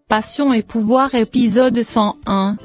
Passion et pouvoir épisode 101.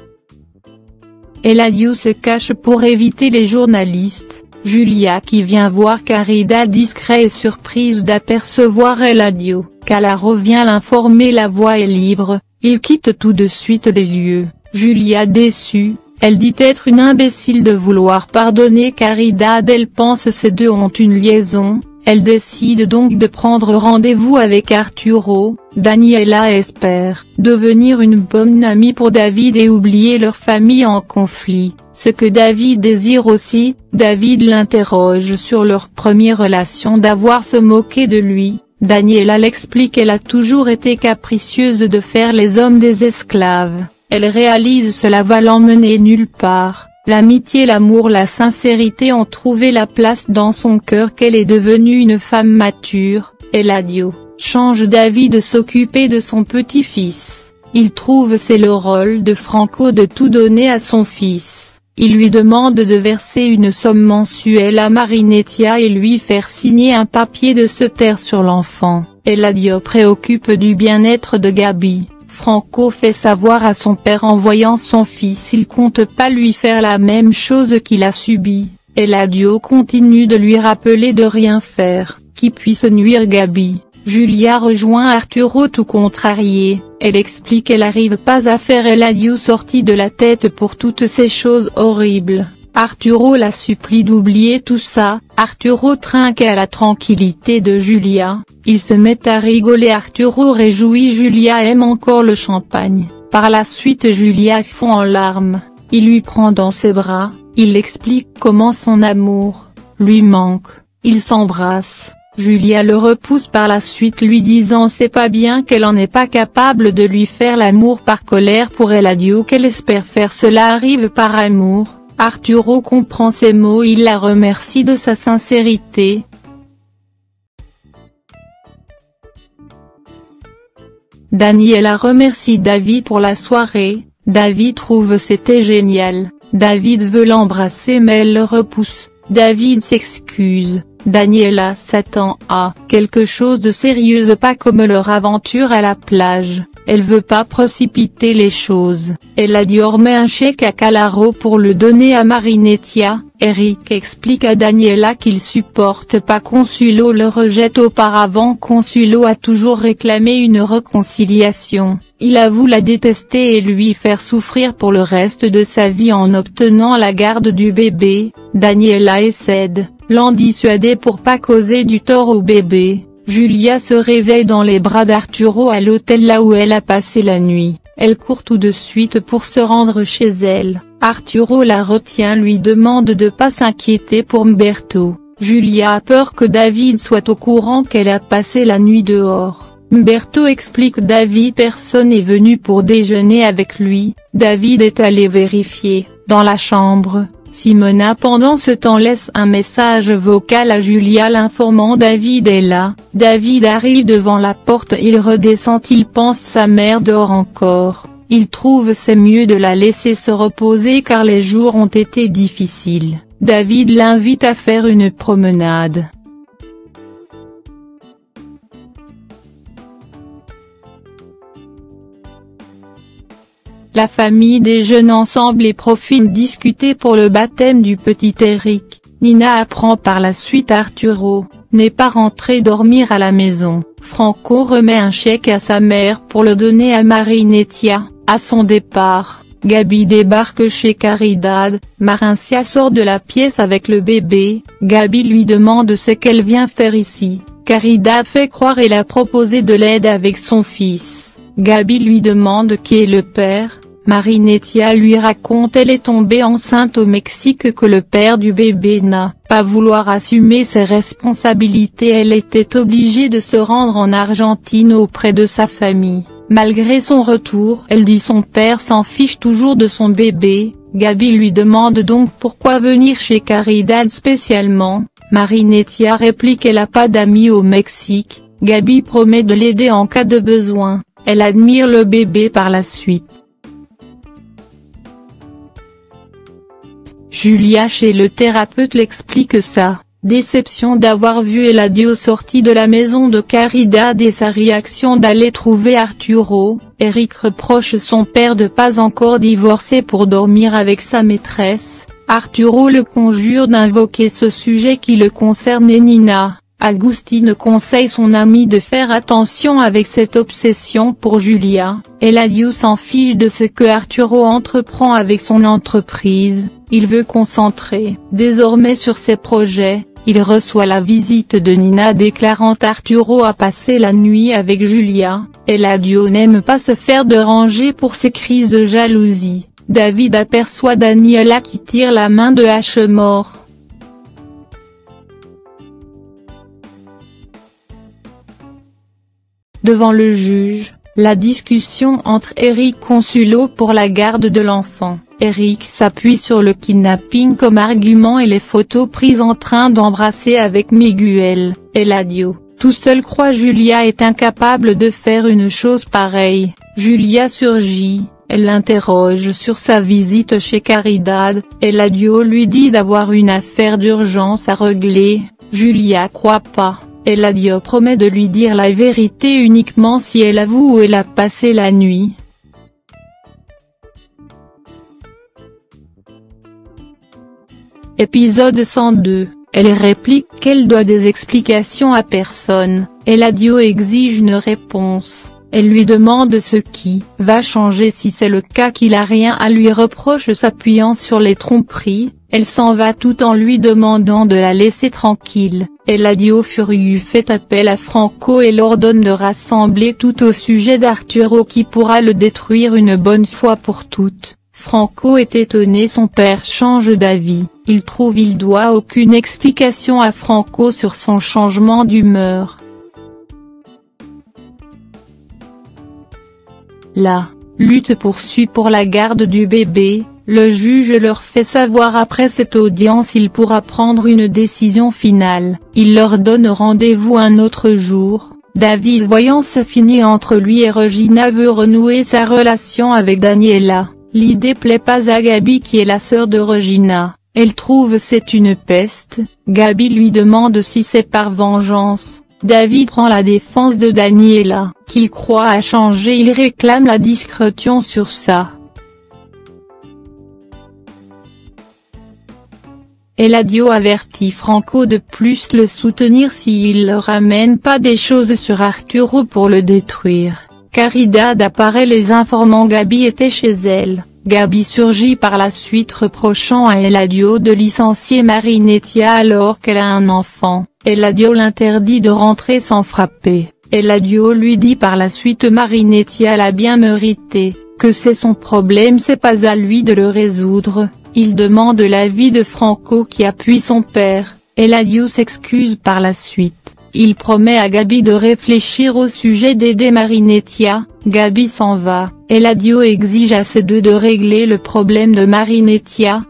Eladio se cache pour éviter les journalistes. Julia qui vient voir Caridad discret et surprise d'apercevoir Eladio. Cala revient l'informer, la voie est libre, il quitte tout de suite les lieux. Julia déçue, elle dit être une imbécile de vouloir pardonner Caridad, elle pense ces deux ont une liaison. Elle décide donc de prendre rendez-vous avec Arturo. Daniela espère devenir une bonne amie pour David et oublier leur famille en conflit, ce que David désire aussi. David l'interroge sur leur première relation, d'avoir se moqué de lui. Daniela l'explique qu'elle a toujours été capricieuse de faire les hommes des esclaves. Elle réalise cela va l'emmener nulle part. L'amitié, l'amour, la sincérité ont trouvé la place dans son cœur, qu'elle est devenue une femme mature. Eladio change d'avis de s'occuper de son petit-fils. Il trouve c'est le rôle de Franco de tout donner à son fils. Il lui demande de verser une somme mensuelle à Marinettia et lui faire signer un papier de se taire sur l'enfant. Eladio préoccupe du bien-être de Gabi. Franco fait savoir à son père en voyant son fils il compte pas lui faire la même chose qu'il a subi. Eladio continue de lui rappeler de rien faire, qui puisse nuire Gabi. Julia rejoint Arturo tout contrariée, elle explique qu'elle n'arrive pas à faire Eladio sorti de la tête pour toutes ces choses horribles. Arturo la supplie d'oublier tout ça. Arturo trinque à la tranquillité de Julia, ils se mettent à rigoler. Arturo réjoui, Julia aime encore le champagne. Par la suite Julia fond en larmes, il lui prend dans ses bras, il explique comment son amour lui manque, ils s'embrassent. Julia le repousse par la suite lui disant c'est pas bien, qu'elle en est pas capable de lui faire l'amour par colère pour Eladio, qu'elle espère faire cela arrive par amour. Arturo comprend ces mots, il la remercie de sa sincérité. Daniela remercie David pour la soirée. David trouve c'était génial. David veut l'embrasser mais elle le repousse. David s'excuse. Daniela s'attend à quelque chose de sérieux, pas comme leur aventure à la plage. Elle veut pas précipiter les choses. Eladio remet un chèque à Calaro pour le donner à Marinettia. Eric explique à Daniela qu'il supporte pas Consuelo le rejette auparavant. Consuelo a toujours réclamé une réconciliation. Il avoue la détester et lui faire souffrir pour le reste de sa vie en obtenant la garde du bébé. Daniela essaie de l'en dissuader pour pas causer du tort au bébé. Julia se réveille dans les bras d'Arturo à l'hôtel là où elle a passé la nuit. Elle court tout de suite pour se rendre chez elle. Arturo la retient, lui demande de pas s'inquiéter pour Mberto. Julia a peur que David soit au courant qu'elle a passé la nuit dehors. Mberto explique David personne n'est venu pour déjeuner avec lui. David est allé vérifier, dans la chambre. Simona pendant ce temps laisse un message vocal à Julia l'informant David est là. David arrive devant la porte, il redescend, il pense sa mère dort encore. Il trouve c'est mieux de la laisser se reposer car les jours ont été difficiles. David l'invite à faire une promenade. La famille déjeune ensemble et profite discuter pour le baptême du petit Eric. Nina apprend par la suite Arturo n'est pas rentré dormir à la maison. Franco remet un chèque à sa mère pour le donner à Marinettia. À son départ, Gabi débarque chez Caridad. Marincia sort de la pièce avec le bébé. Gabi lui demande ce qu'elle vient faire ici. Caridad fait croire qu'elle a proposé de l'aide avec son fils. Gabi lui demande qui est le père. Marinettia lui raconte elle est tombée enceinte au Mexique, que le père du bébé n'a pas vouloir assumer ses responsabilités, elle était obligée de se rendre en Argentine auprès de sa famille. Malgré son retour, elle dit son père s'en fiche toujours de son bébé. Gabi lui demande donc pourquoi venir chez Caridad spécialement. Marinettia réplique qu'elle n'a pas d'amis au Mexique. Gabi promet de l'aider en cas de besoin. Elle admire le bébé par la suite. Julia chez le thérapeute l'explique sa déception d'avoir vu Eladio sorti de la maison de Caridad et sa réaction d'aller trouver Arturo. Eric reproche son père de pas encore divorcer pour dormir avec sa maîtresse. Arturo le conjure d'invoquer ce sujet qui le concerne et Nina. Agustine conseille son ami de faire attention avec cette obsession pour Julia. Eladio s'en fiche de ce que Arturo entreprend avec son entreprise, il veut concentrer désormais sur ses projets. Il reçoit la visite de Nina déclarant Arturo a passé la nuit avec Julia. Eladio n'aime pas se faire déranger pour ses crises de jalousie. David aperçoit Daniela qui tire la main de Ashmore. Devant le juge, la discussion entre Eric Consuelo pour la garde de l'enfant. Eric s'appuie sur le kidnapping comme argument et les photos prises en train d'embrasser avec Miguel. Eladio, tout seul croit Julia est incapable de faire une chose pareille. Julia surgit, elle l'interroge sur sa visite chez Caridad. Eladio lui dit d'avoir une affaire d'urgence à régler. Julia croit pas. Eladio promet de lui dire la vérité uniquement si elle avoue où elle a passé la nuit. Épisode 102, elle réplique qu'elle doit des explications à personne. Eladio exige une réponse. Elle lui demande ce qui va changer si c'est le cas qu'il a rien à lui reprocher s'appuyant sur les tromperies. Elle s'en va tout en lui demandant de la laisser tranquille. Eladio furieux fait appel à Franco et l'ordonne de rassembler tout au sujet d'Arturo qui pourra le détruire une bonne fois pour toutes. Franco est étonné, son père change d'avis. Il trouve il doit aucune explication à Franco sur son changement d'humeur. La lutte poursuit pour la garde du bébé. Le juge leur fait savoir après cette audience il pourra prendre une décision finale. Il leur donne rendez-vous un autre jour. David voyant ça finit entre lui et Regina veut renouer sa relation avec Daniela. L'idée plaît pas à Gabi qui est la sœur de Regina. Elle trouve c'est une peste. Gabi lui demande si c'est par vengeance. David prend la défense de Daniela, qu'il croit a changé. Il réclame la discrétion sur ça. Eladio avertit Franco de plus le soutenir s'il ne ramène pas des choses sur Arturo pour le détruire. Caridad apparaît les informant Gabi était chez elle. Gabi surgit par la suite reprochant à Eladio de licencier Marinetia alors qu'elle a un enfant. Eladio l'interdit de rentrer sans frapper. Eladio lui dit par la suite Marinetia l'a bien mérité, que c'est son problème c'est pas à lui de le résoudre. Il demande l'avis de Franco qui appuie son père. Eladio s'excuse par la suite. Il promet à Gabi de réfléchir au sujet d'aider Marinetia. Gabi s'en va. Eladio exige à ces deux de régler le problème de Marinetia.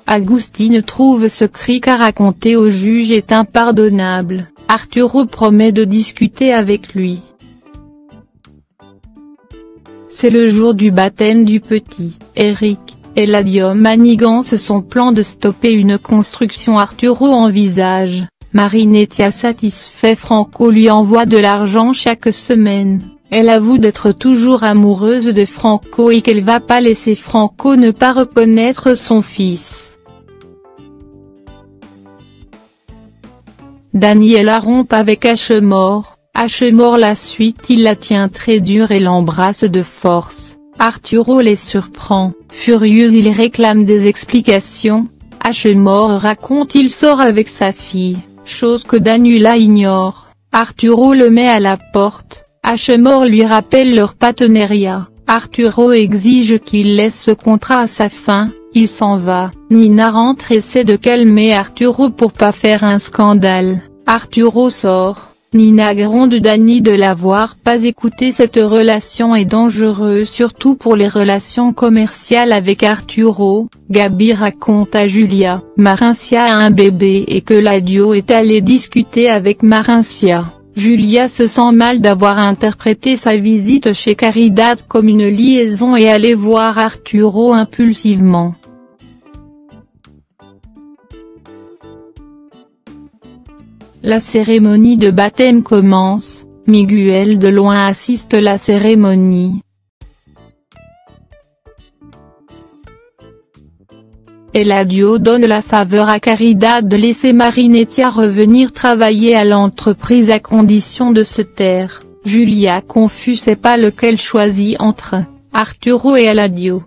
Agustine trouve ce cri qu'a raconté au juge est impardonnable. Arturo promet de discuter avec lui. C'est le jour du baptême du petit. Eric, Eladio manigance son plan de stopper une construction. Arturo envisage. Marinetia satisfait Franco lui envoie de l'argent chaque semaine. Elle avoue d'être toujours amoureuse de Franco et qu'elle va pas laisser Franco ne pas reconnaître son fils. Daniela rompt avec Ashmore. Ashmore la suite il la tient très dure et l'embrasse de force. Arturo les surprend. Furieux il réclame des explications. Ashmore raconte il sort avec sa fille, chose que Daniela ignore. Arturo le met à la porte. Ashmore lui rappelle leur partenariat. Arturo exige qu'il laisse ce contrat à sa fin. Il s'en va. Nina rentre et essaie de calmer Arturo pour pas faire un scandale. Arturo sort. Nina gronde Dani de l'avoir pas écouté. Cette relation est dangereuse surtout pour les relations commerciales avec Arturo. Gabi raconte à Julia, Marinetia a un bébé et que Eladio est allé discuter avec Marinetia. Julia se sent mal d'avoir interprété sa visite chez Caridad comme une liaison et allait voir Arturo impulsivement. La cérémonie de baptême commence, Miguel de loin assiste la cérémonie. Eladio donne la faveur à Caridad de laisser Marinettia revenir travailler à l'entreprise à condition de se taire. Julia confus sait pas lequel choisit entre Arturo et Eladio.